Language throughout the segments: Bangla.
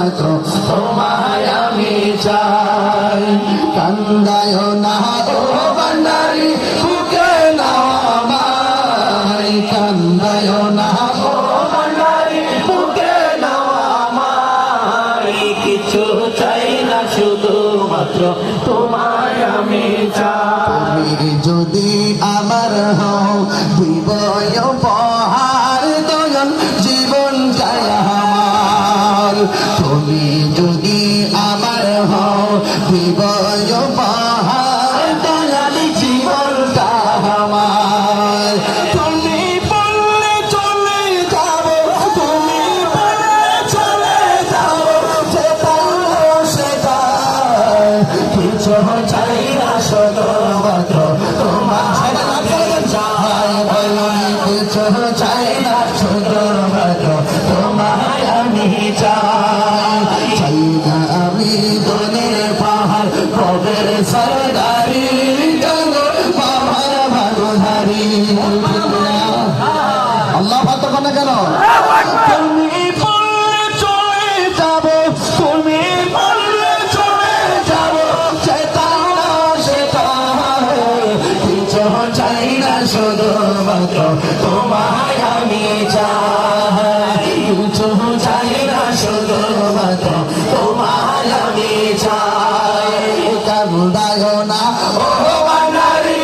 মাত্র তোমায় আমি চাই। কান্দায় না ও ভান্ডারি বুকে নাও আমায়, কান্দায় না ও ভান্ডারি বুকে নাও আমায়। কিছু চাই না শুধুমাত্র তোমায় আমি চাই। তুমি যদি আমার হও দিব উপহার দয়াল জীবন যায় আমার। তুমি যদি আমার হও দিব উপহার দয়াল জীবনটা আমার। তুমি বললে চলে যাব, তুমি বললে চলে যাব, যেতাম সেটা কিছু চাই না শুধুমাত্র তোমায় চাই। কিছু চাই না শুধুমাত্র তোমায় আমি চাই। চাই না আমি দনের পাহাড় কবের সরদারি বাবার ভাগধারী। আল্লাহ ভাত না কেন? তুমি বললে চলে যাব, তুমি বললে চলে যাব, সেটা সেটা কিছু চাই না শুধুমাত্র তোমায় আমি চাই। কিছু চাই না শুধুমাত্র তোমায় আমি চাই। কান্দায় না ও ভান্ডারি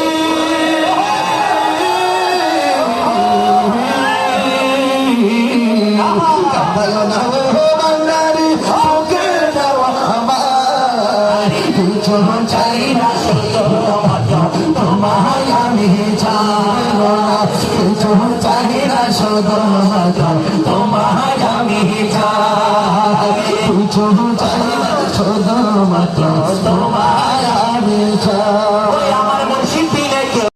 কান্দায় না ও ভান্ডারি বুকে নাও আমায়। কিছু চাই না শুধুমাত্র তোমায় আমি চাই। কিছু চাই না শুধুমাত্র তোমায় আমি চাই। কিছু চাই না শুধুমাত্র তোমায় আমি চাই। আমার মুর্শিদ